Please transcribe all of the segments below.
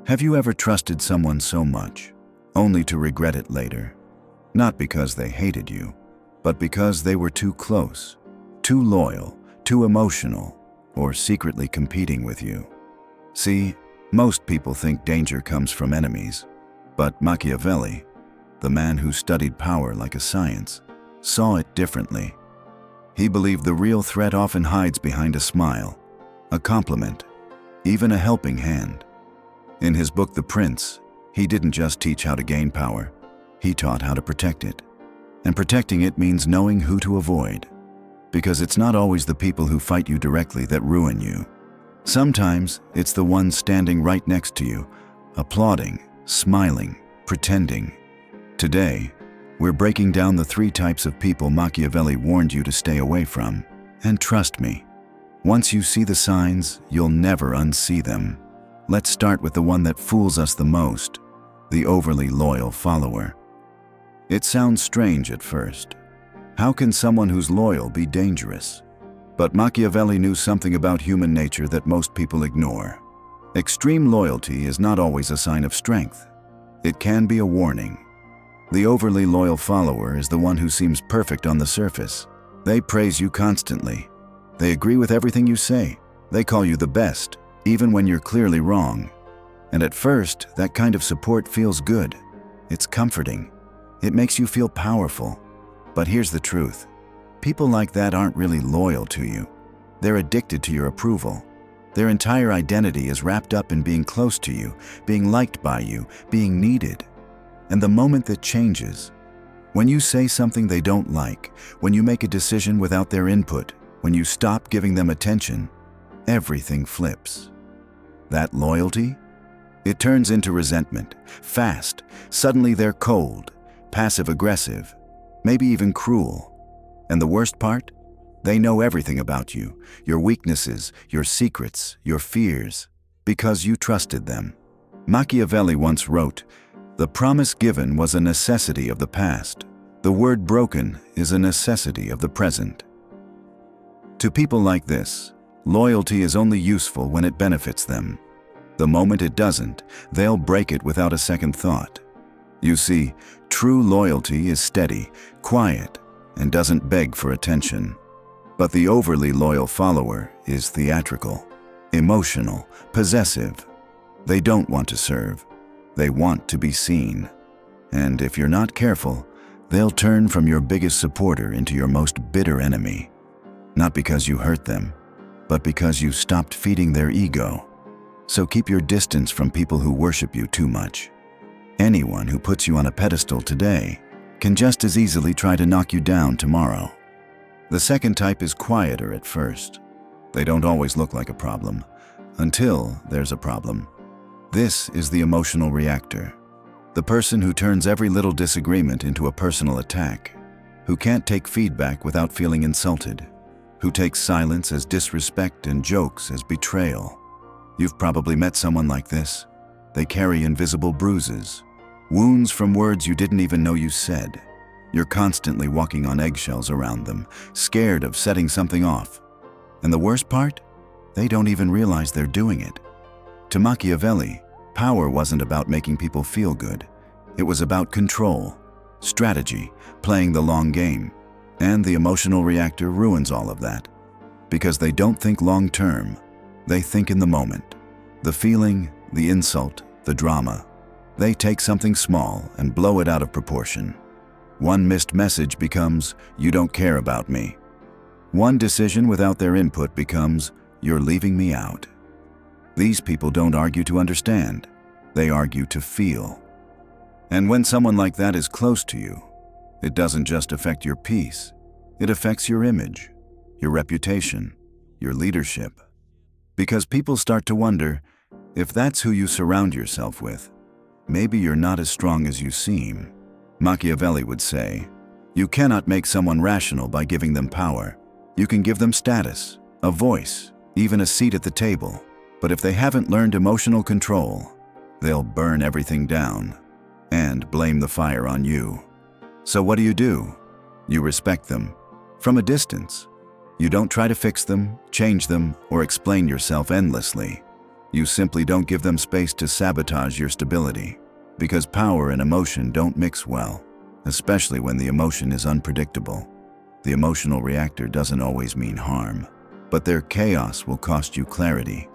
Have you ever trusted someone so much, only to regret it later? Not because they hated you, but because they were too close, too loyal, too emotional, or secretly competing with you. See, most people think danger comes from enemies, but Machiavelli, the man who studied power like a science, saw it differently. He believed the real threat often hides behind a smile, a compliment, even a helping hand. In his book, The Prince, he didn't just teach how to gain power, he taught how to protect it. And protecting it means knowing who to avoid, because it's not always the people who fight you directly that ruin you. Sometimes it's the ones standing right next to you, applauding, smiling, pretending. Today, we're breaking down the 3 types of people Machiavelli warned you to stay away from. And trust me, once you see the signs, you'll never unsee them. Let's start with the one that fools us the most, the overly loyal follower. It sounds strange at first. How can someone who's loyal be dangerous? But Machiavelli knew something about human nature that most people ignore. Extreme loyalty is not always a sign of strength. It can be a warning. The overly loyal follower is the one who seems perfect on the surface. They praise you constantly. They agree with everything you say. They call you the best, even when you're clearly wrong. And at first, that kind of support feels good. It's comforting. It makes you feel powerful. But here's the truth. People like that aren't really loyal to you. They're addicted to your approval. Their entire identity is wrapped up in being close to you, being liked by you, being needed. And the moment that changes, when you say something they don't like, when you make a decision without their input, when you stop giving them attention, everything flips. That loyalty? It turns into resentment, fast. Suddenly they're cold, passive-aggressive, maybe even cruel. And the worst part? They know everything about you, your weaknesses, your secrets, your fears, because you trusted them. Machiavelli once wrote, "The promise given was a necessity of the past. The word broken is a necessity of the present." To people like this, loyalty is only useful when it benefits them. The moment it doesn't, they'll break it without a second thought. You see, true loyalty is steady, quiet, and doesn't beg for attention. But the overly loyal follower is theatrical, emotional, possessive. They don't want to serve. They want to be seen. And if you're not careful, they'll turn from your biggest supporter into your most bitter enemy. Not because you hurt them, but because you stopped feeding their ego. So keep your distance from people who worship you too much. Anyone who puts you on a pedestal today can just as easily try to knock you down tomorrow. The second type is quieter at first. They don't always look like a problem, until there's a problem. This is the emotional reactor. The person who turns every little disagreement into a personal attack, who can't take feedback without feeling insulted, who takes silence as disrespect and jokes as betrayal. You've probably met someone like this. They carry invisible bruises, wounds from words you didn't even know you said. You're constantly walking on eggshells around them, scared of setting something off. And the worst part? They don't even realize they're doing it. To Machiavelli, power wasn't about making people feel good. It was about control, strategy, playing the long game. And the emotional reactor ruins all of that. Because they don't think long term, they think in the moment. The feeling, the insult, the drama. They take something small and blow it out of proportion. One missed message becomes, "You don't care about me." One decision without their input becomes, "You're leaving me out." These people don't argue to understand. They argue to feel. And when someone like that is close to you, it doesn't just affect your peace. It affects your image, your reputation, your leadership. Because people start to wonder, if that's who you surround yourself with, maybe you're not as strong as you seem. Machiavelli would say, you cannot make someone rational by giving them power. You can give them status, a voice, even a seat at the table. But if they haven't learned emotional control, they'll burn everything down and blame the fire on you. So what do? You respect them from a distance. You don't try to fix them, change them, or explain yourself endlessly. You simply don't give them space to sabotage your stability, because power and emotion don't mix well, especially when the emotion is unpredictable. The emotional reactor doesn't always mean harm, but their chaos will cost you clarity.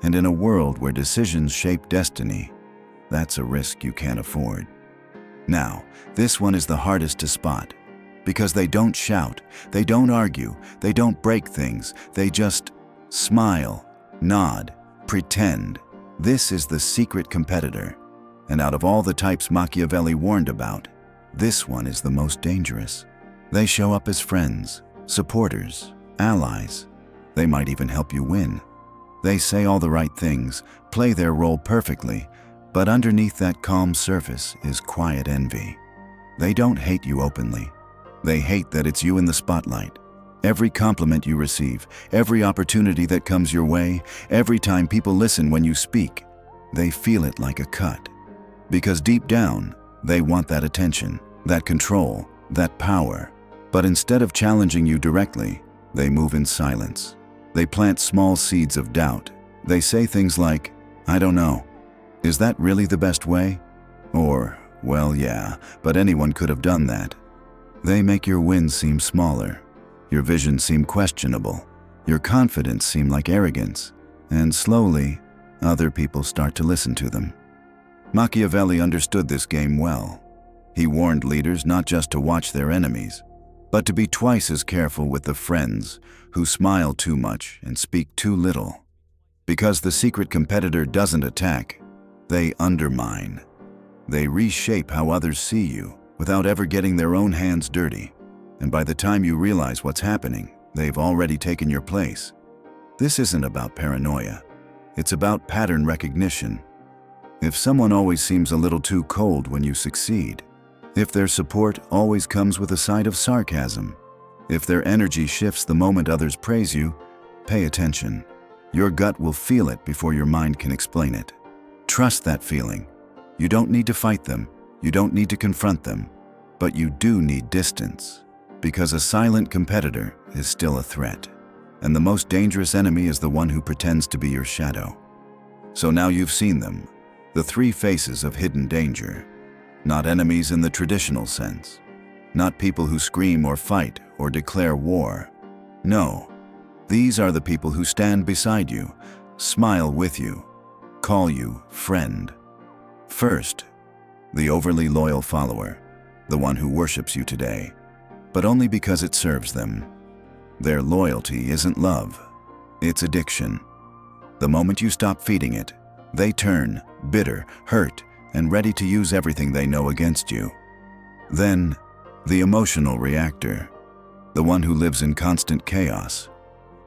And in a world where decisions shape destiny, that's a risk you can't afford. Now, this one is the hardest to spot, because they don't shout, they don't argue, they don't break things, they just smile, nod, pretend. This is the secret competitor. And out of all the types Machiavelli warned about, this one is the most dangerous. They show up as friends, supporters, allies. They might even help you win. They say all the right things, play their role perfectly, but underneath that calm surface is quiet envy. They don't hate you openly. They hate that it's you in the spotlight. Every compliment you receive, every opportunity that comes your way, every time people listen when you speak, they feel it like a cut. Because deep down, they want that attention, that control, that power. But instead of challenging you directly, they move in silence. They plant small seeds of doubt. They say things like, "I don't know. Is that really the best way?" Or, "Well, yeah, but anyone could have done that." They make your wins seem smaller, your vision seem questionable, your confidence seem like arrogance, and slowly, other people start to listen to them. Machiavelli understood this game well. He warned leaders not just to watch their enemies, but to be twice as careful with the friends who smile too much and speak too little. Because the secret competitor doesn't attack, they undermine. They reshape how others see you without ever getting their own hands dirty. And by the time you realize what's happening, they've already taken your place. This isn't about paranoia. It's about pattern recognition. If someone always seems a little too cold when you succeed, if their support always comes with a side of sarcasm, if their energy shifts the moment others praise you, pay attention. Your gut will feel it before your mind can explain it. Trust that feeling. You don't need to fight them. You don't need to confront them. But you do need distance. Because a silent competitor is still a threat. And the most dangerous enemy is the one who pretends to be your shadow. So now you've seen them. The three faces of hidden danger. Not enemies in the traditional sense. Not people who scream or fight or declare war. No, these are the people who stand beside you, smile with you, call you friend. First, the overly loyal follower, the one who worships you today, but only because it serves them. Their loyalty isn't love, it's addiction. The moment you stop feeding it, they turn bitter, hurt, and ready to use everything they know against you. Then, the emotional reactor, the one who lives in constant chaos.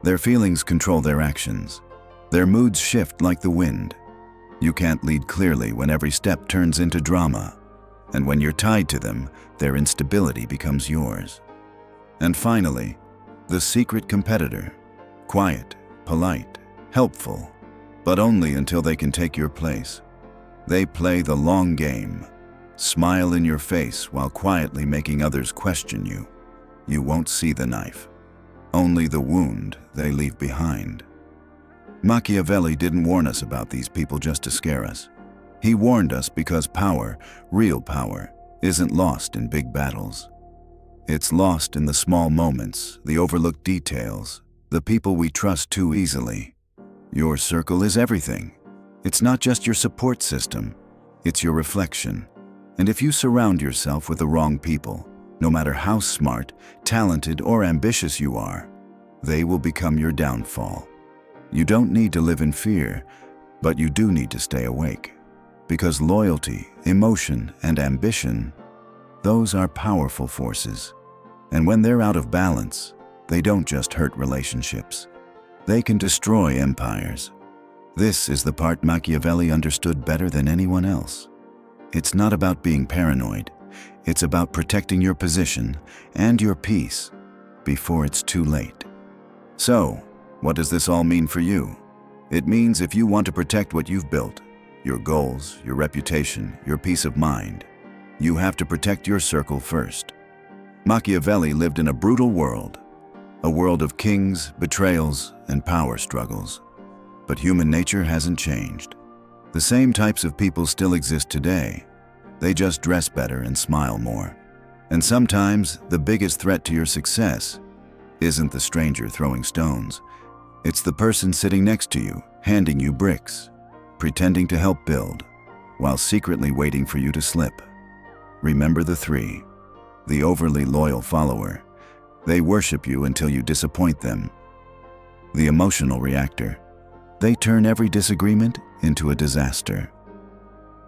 Their feelings control their actions. Their moods shift like the wind. You can't lead clearly when every step turns into drama. And when you're tied to them, their instability becomes yours. And finally, the secret competitor. Quiet, polite, helpful, but only until they can take your place. They play the long game. Smile in your face while quietly making others question you. You won't see the knife, only the wound they leave behind. Machiavelli didn't warn us about these people just to scare us. He warned us because power, real power, isn't lost in big battles. It's lost in the small moments, the overlooked details, the people we trust too easily. Your circle is everything. It's not just your support system, it's your reflection. And if you surround yourself with the wrong people, no matter how smart, talented, or ambitious you are, they will become your downfall. You don't need to live in fear, but you do need to stay awake. Because loyalty, emotion, and ambition, those are powerful forces. And when they're out of balance, they don't just hurt relationships. They can destroy empires. This is the part Machiavelli understood better than anyone else. It's not about being paranoid. It's about protecting your position and your peace before it's too late. So, what does this all mean for you? It means if you want to protect what you've built, your goals, your reputation, your peace of mind, you have to protect your circle first. Machiavelli lived in a brutal world, a world of kings, betrayals, and power struggles. But human nature hasn't changed. The same types of people still exist today. They just dress better and smile more. And sometimes the biggest threat to your success isn't the stranger throwing stones. It's the person sitting next to you, handing you bricks, pretending to help build, while secretly waiting for you to slip. Remember the three. The overly loyal follower. They worship you until you disappoint them. The emotional reactor. They turn every disagreement into a disaster.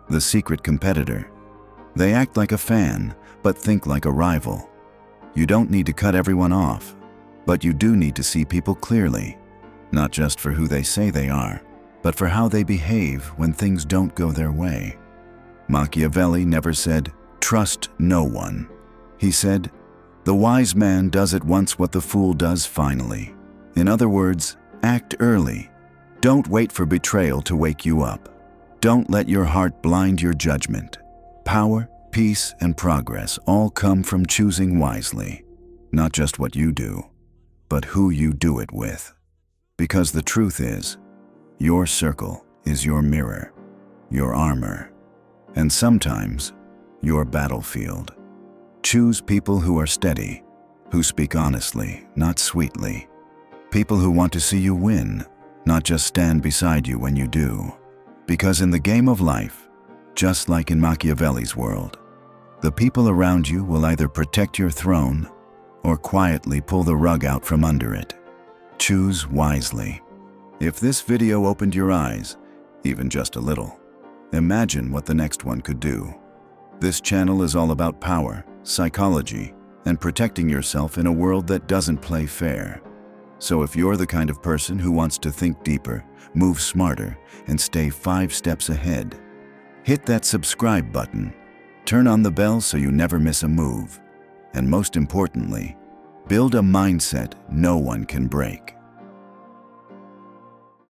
The secret competitor. They act like a fan, but think like a rival. You don't need to cut everyone off, but you do need to see people clearly, not just for who they say they are, but for how they behave when things don't go their way. Machiavelli never said, "Trust no one." He said, "The wise man does at once what the fool does finally." In other words, act early. Don't wait for betrayal to wake you up. Don't let your heart blind your judgment. Power, peace, and progress all come from choosing wisely. Not just what you do, but who you do it with. Because the truth is, your circle is your mirror, your armor, and sometimes your battlefield. Choose people who are steady, who speak honestly, not sweetly. People who want to see you win, not just stand beside you when you do. Because in the game of life, just like in Machiavelli's world, the people around you will either protect your throne or quietly pull the rug out from under it. Choose wisely. If this video opened your eyes, even just a little, imagine what the next one could do. This channel is all about power, psychology, and protecting yourself in a world that doesn't play fair. So if you're the kind of person who wants to think deeper, move smarter, and stay 5 steps ahead, hit that subscribe button, turn on the bell so you never miss a move, and most importantly, build a mindset no one can break.